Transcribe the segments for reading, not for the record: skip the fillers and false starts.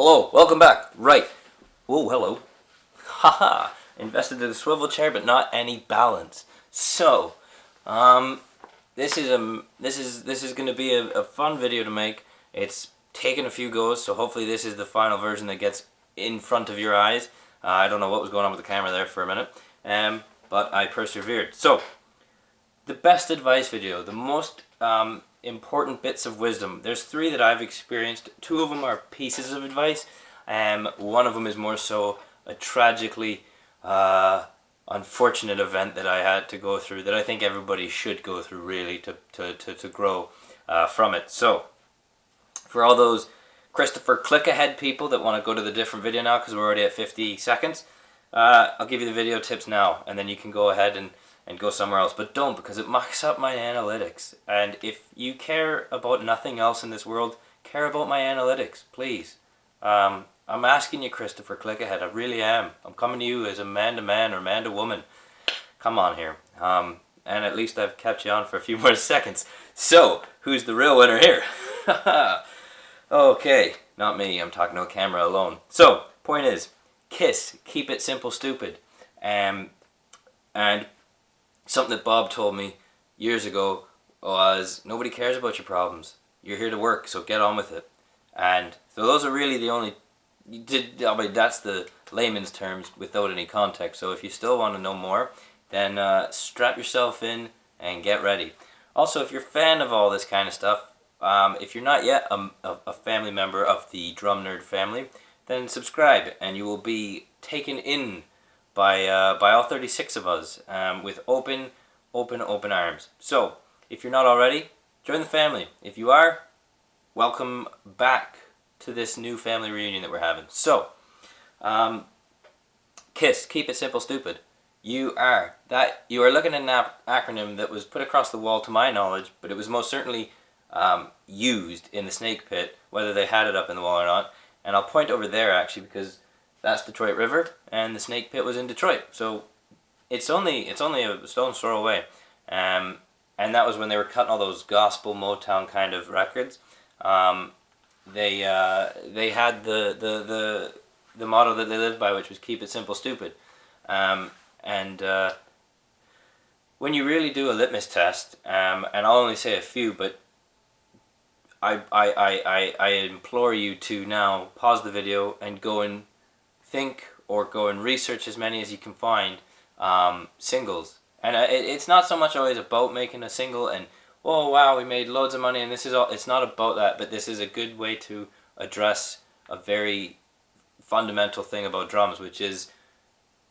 Hello, welcome back. Right. Oh, hello. Haha. Invested in a swivel chair, but not any balance. So, this is going to be a fun video to make. It's taken a few goes, so hopefully this is the final version that gets in front of your eyes. I don't know what was going on with the camera there for a minute, but I persevered. So, the best advice video, the most important bits of wisdom. There's 3 that I've experienced. 2 of them are pieces of advice. One of them is more so a tragically unfortunate event that I had to go through that I think everybody should go through really to grow from it. So, for all those Christopher click ahead people that want to go to the different video now because we're already at 50 seconds, I'll give you the video tips now and then you can go ahead and go somewhere else. But don't, because it mucks up my analytics. And if you care about nothing else in this world, care about my analytics, please. I'm asking you, Christopher click ahead. I really am. I'm coming to you as a man to man or man to woman. Come on here. And at least I've kept you on for a few more seconds. So, who's the real winner here? Okay, not me. I'm talking to a camera alone. So, point is, K.I.S.S, keep it simple, stupid. And something that Bob told me years ago was, nobody cares about your problems. You're here to work, so get on with it. And so those are really the only, I mean, that's the layman's terms without any context. So if you still want to know more, then strap yourself in and get ready. Also, if you're a fan of all this kind of stuff, if you're not yet a family member of the Drum Nerd family, then subscribe and you will be taken in by all 36 of us with open arms. So, if you're not already, join the family. If you are, welcome back to this new family reunion that we're having. So, K.I.S.S, keep it simple, stupid. You are looking at an acronym that was put across the wall to my knowledge, but it was most certainly used in the snake pit, whether they had it up in the wall or not. And I'll point over there actually because that's Detroit River, and the snake pit was in Detroit. So it's only a stone's throw away. And that was when they were cutting all those gospel Motown kind of records. They had the motto that they lived by, which was keep it simple, stupid. When you really do a litmus test, and I'll only say a few, but I implore you to now pause the video and go and think or go and research as many as you can find singles. And it's not so much always about making a single and, oh wow, we made loads of money and this is all. It's not about that, but this is a good way to address a very fundamental thing about drums, which is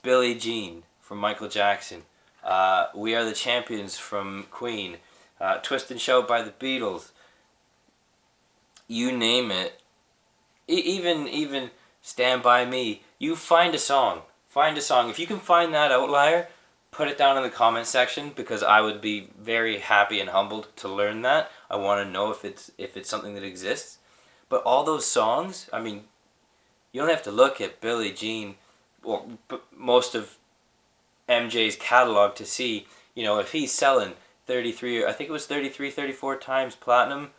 Billie Jean from Michael Jackson, We Are the Champions from Queen, Twist and Shout by the Beatles, you name it, even Stand By Me. You find a song. If you can find that outlier, put it down in the comment section because I would be very happy and humbled to learn that. I want to know if it's something that exists. But all those songs, I mean, you don't have to look at Billie Jean or most of MJ's catalog to see, you know, if he's selling 33, I think it was 33, 34 times platinum,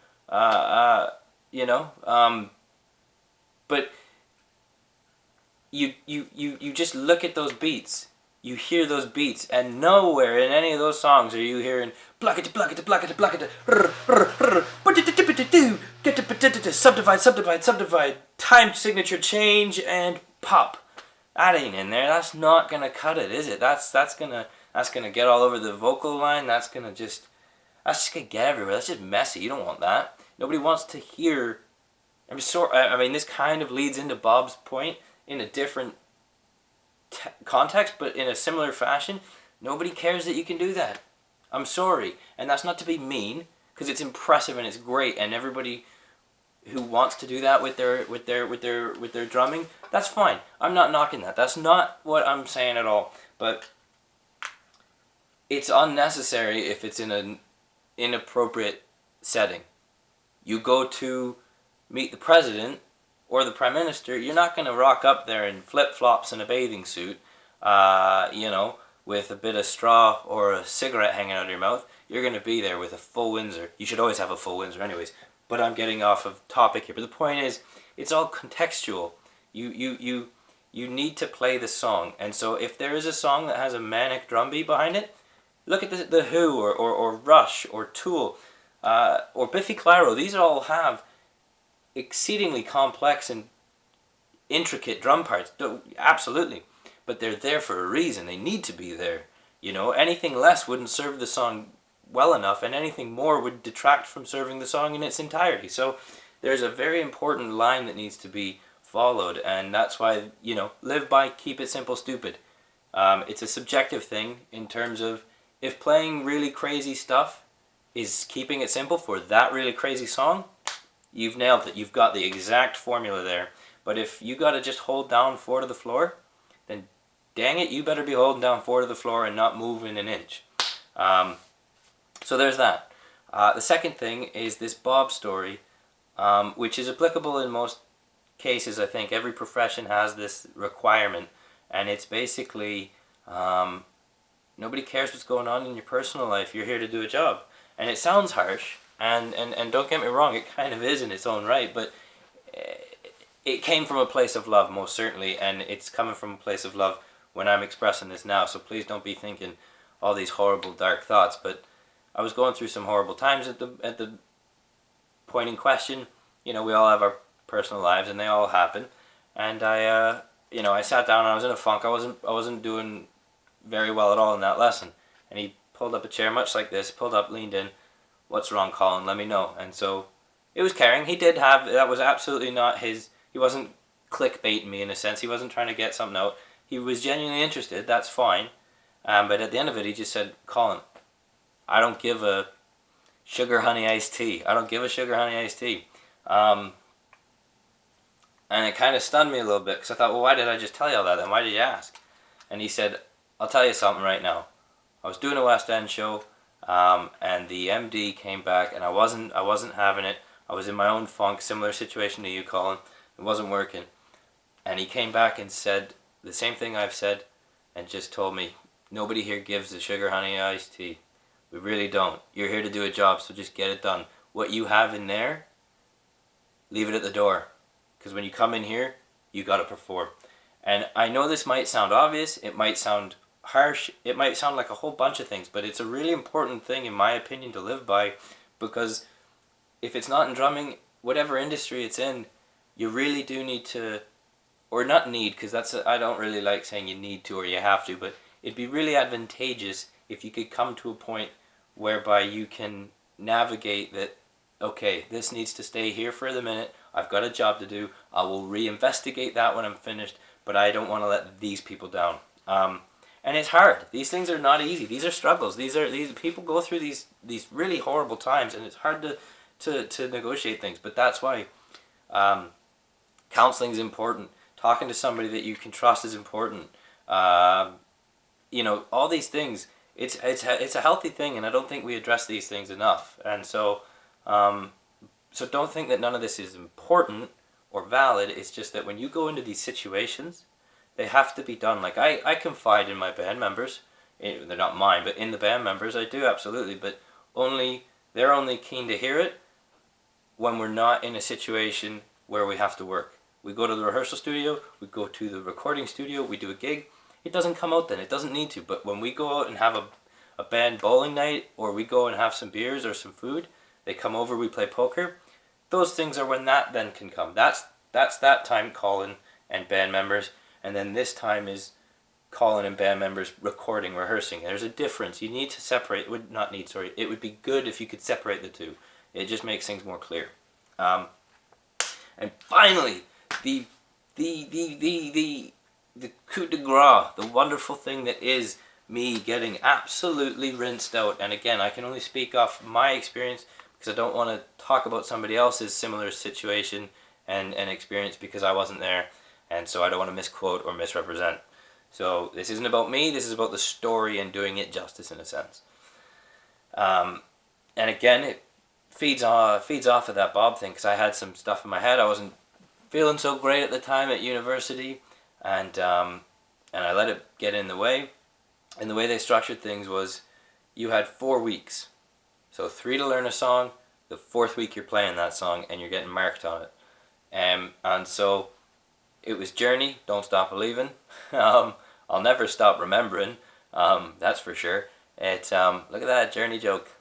you know, but you just look at those beats, you hear those beats, and nowhere in any of those songs are you hearing pluckety pluckety pluckety pluckety subdivide, time signature change, and pop. That ain't in there. That's not gonna cut it, is it? That's gonna get all over the vocal line. That's just gonna get everywhere. That's just messy. You don't want that. Nobody wants to hear. I mean, this kind of leads into Bob's point in a different context, but in a similar fashion. Nobody cares that you can do that. I'm sorry, and that's not to be mean, because it's impressive and it's great, and everybody who wants to do that with their drumming, that's fine. I'm not knocking that. That's not what I'm saying at all. But it's unnecessary if it's in an inappropriate setting. You go to meet the president or the prime minister, you're not going to rock up there in flip-flops and a bathing suit, you know, with a bit of straw or a cigarette hanging out of your mouth. You're going to be there with a full Windsor. You should always have a full Windsor anyways. but I'm getting off of topic here. But the point is, it's all contextual. You need to play the song, and so if there is a song that has a manic drum beat behind it, look at the Who or Rush or Tool or Biffy Clyro. These all have exceedingly complex and intricate drum parts. Absolutely, but they're there for a reason. They need to be there. You know, anything less wouldn't serve the song well enough, and anything more would detract from serving the song in its entirety. So there's a very important line that needs to be followed, and that's why, you know, live by keep it simple, stupid. It's a subjective thing in terms of if playing really crazy stuff is keeping it simple for that really crazy song, you've nailed it. You've got the exact formula there. But if you got to just hold down 4 to the floor, then dang it, you better be holding down 4 to the floor and not moving an inch. So there's that. The second thing is this Bob story, which is applicable in most cases. I think every profession has this requirement, and it's basically nobody cares what's going on in your personal life. You're here to do a job. And it sounds harsh, and don't get me wrong, it kind of is in its own right, but it came from a place of love, most certainly, and it's coming from a place of love when I'm expressing this now, so please don't be thinking all these horrible, dark thoughts. But I was going through some horrible times at the point in question. You know, we all have our personal lives, and they all happen, and I sat down and I was in a funk. I wasn't doing very well at all in that lesson, and he pulled up a chair much like this, pulled up, leaned in. What's wrong, Colin? Let me know. And so it was caring. He did have, that was absolutely not his, he wasn't clickbaiting me in a sense. He wasn't trying to get something out. He was genuinely interested. That's fine. But at the end of it, he just said, Colin, I don't give a sugar honey iced tea. I don't give a sugar honey iced tea. And it kind of stunned me a little bit because I thought, well, why did I just tell you all that then? Why did you ask? And he said, I'll tell you something right now. I was doing a West End show, and the MD came back, and I wasn't having it. I was in my own funk, similar situation to you, Colin. It wasn't working. And he came back and said the same thing I've said, and just told me, nobody here gives the sugar honey iced tea. We really don't. You're here to do a job, so just get it done. What you have in there, leave it at the door. Because when you come in here, you got to perform. And I know this might sound obvious, it might sound harsh, it might sound like a whole bunch of things, but it's a really important thing, in my opinion, to live by, because if it's not in drumming, whatever industry it's in, you really do need to, or not need, because I don't really like saying you need to or you have to, but it'd be really advantageous if you could come to a point whereby you can navigate that, okay, this needs to stay here for the minute, I've got a job to do, I will reinvestigate that when I'm finished, but I don't want to let these people down. And it's hard. These things are not easy. These are struggles. These people go through these really horrible times, and it's hard to negotiate things. But that's why counseling is important. Talking to somebody that you can trust is important. You know, all these things. It's a healthy thing, and I don't think we address these things enough. And so so don't think that none of this is important or valid. It's just that when you go into these situations, they have to be done. Like I confide in my band members. They're not mine, but in the band members, I do, absolutely. But they're only keen to hear it when we're not in a situation where we have to work. We go to the rehearsal studio, we go to the recording studio, we do a gig. It doesn't come out then. It doesn't need to. But when we go out and have a band bowling night, or we go and have some beers or some food, they come over, we play poker. Those things are when that then can come. That's that time, Colin and band members. And then this time is Colin and band members recording, rehearsing. There's a difference. You need to separate. It would be good if you could separate the two. It just makes things more clear. And finally, the coup de grace, the wonderful thing that is me getting absolutely rinsed out. And again, I can only speak off my experience because I don't want to talk about somebody else's similar situation and experience because I wasn't there. And so I don't want to misquote or misrepresent. So this isn't about me, this is about the story and doing it justice in a sense. And again, it feeds off of that Bob thing because I had some stuff in my head. I wasn't feeling so great at the time at university, and I let it get in the way. And the way they structured things was you had 4 weeks. So 3 to learn a song, the 4th week you're playing that song and you're getting marked on it. And so it was Journey, Don't Stop Believing. I'll never stop remembering. That's for sure. Look at that Journey joke.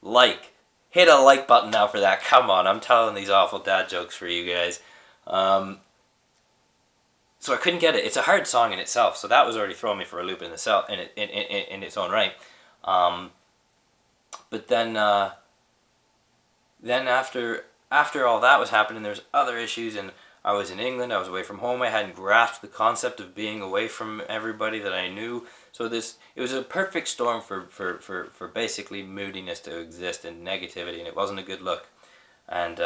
Like. Hit a like button now for that. Come on, I'm telling these awful dad jokes for you guys. So I couldn't get it. It's a hard song in itself, so that was already throwing me for a loop in itself, in its own right. But then after all that was happening, there's other issues, and I was in England. I was away from home. I hadn't grasped the concept of being away from everybody that I knew. So it was a perfect storm for basically moodiness to exist and negativity, and it wasn't a good look. And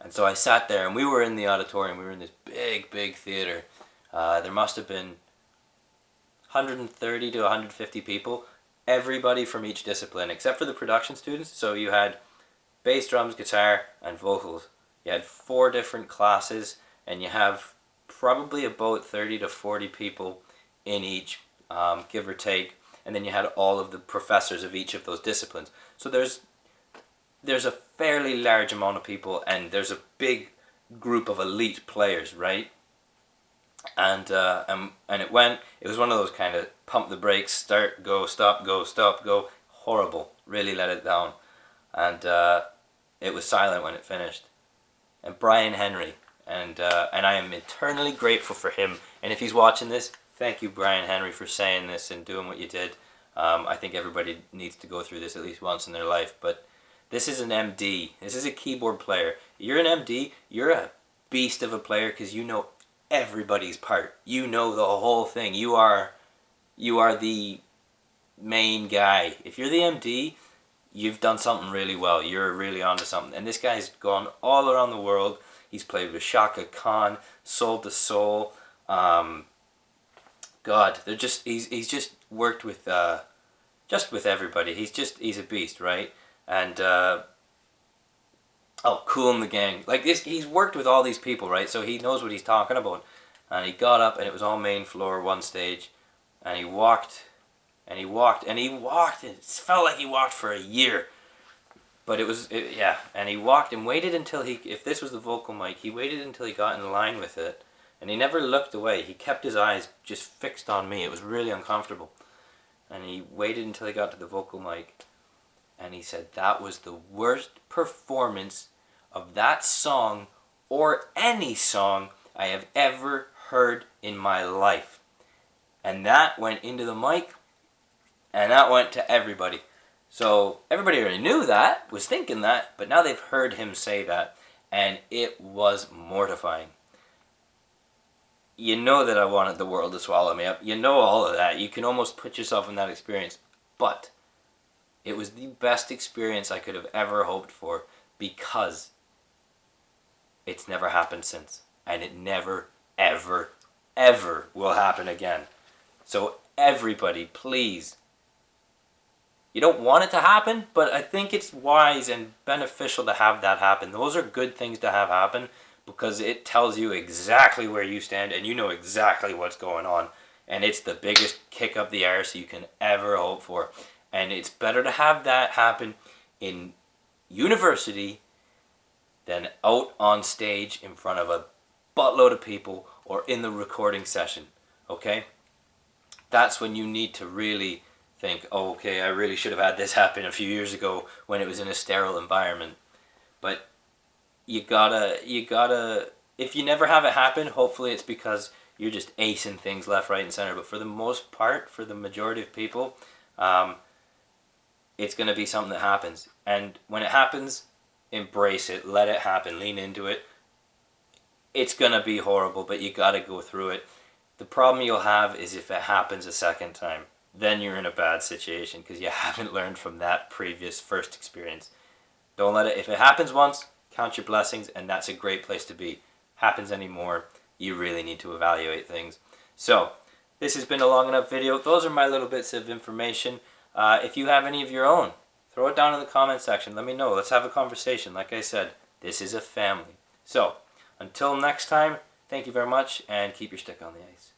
so I sat there, and we were in the auditorium. We were in this big theater. There must have been 130 to 150 people. Everybody from each discipline, except for the production students. So you had bass, drums, guitar, and vocals. You had 4 different classes, and you have probably about 30 to 40 people in each, give or take. And then you had all of the professors of each of those disciplines. So there's a fairly large amount of people, and there's a big group of elite players, right? And it was one of those kind of pump the brakes, start, go, stop, go, horrible, really let it down. And it was silent when it finished. And Brian Henry, and I am eternally grateful for him. And if he's watching this, thank you, Brian Henry, for saying this and doing what you did. I think everybody needs to go through this at least once in their life. But this is an MD. This is a keyboard player. You're an MD. You're a beast of a player because you know everybody's part. You know the whole thing. You are the main guy. If you're the MD, you've done something really well. You're really onto something. And this guy's gone all around the world. He's played with Shaka Khan, Soul to Soul. God, he's just worked with everybody. He's a beast, right? And Kool and the Gang. Like this, he's worked with all these people, right? So he knows what he's talking about. And he got up, and it was all main floor, one stage, and he walked. And it felt like he walked for a year. But and he walked and waited until if this was the vocal mic, he waited until he got in line with it. And he never looked away. He kept his eyes just fixed on me. It was really uncomfortable. And he waited until he got to the vocal mic. And he said, that was the worst performance of that song or any song I have ever heard in my life. And that went into the mic. And that went to everybody. So everybody already knew that, was thinking that, but now they've heard him say that, and it was mortifying. You know that I wanted the world to swallow me up. You know all of that. You can almost put yourself in that experience. But it was the best experience I could have ever hoped for because it's never happened since. And it never, ever, ever will happen again. So everybody, please. You don't want it to happen, but I think it's wise and beneficial to have that happen. Those are good things to have happen because it tells you exactly where you stand and you know exactly what's going on. And it's the biggest kick up the arse you can ever hope for. And it's better to have that happen in university than out on stage in front of a buttload of people or in the recording session. Okay? That's when you need to really think, oh, okay, I really should have had this happen a few years ago when it was in a sterile environment. But you gotta, if you never have it happen, hopefully it's because you're just acing things left, right, and center. But for the most part, for the majority of people, it's going to be something that happens. And when it happens, embrace it, let it happen, lean into it. It's going to be horrible, but you got to go through it. The problem you'll have is if it happens a second time. Then you're in a bad situation because you haven't learned from that previous first experience. Don't let it, if it happens once, count your blessings, and that's a great place to be. Happens anymore, you really need to evaluate things. So, this has been a long enough video. Those are my little bits of information. If you have any of your own, throw it down in the comment section. Let me know. Let's have a conversation. Like I said, this is a family. So, until next time, thank you very much, and keep your stick on the ice.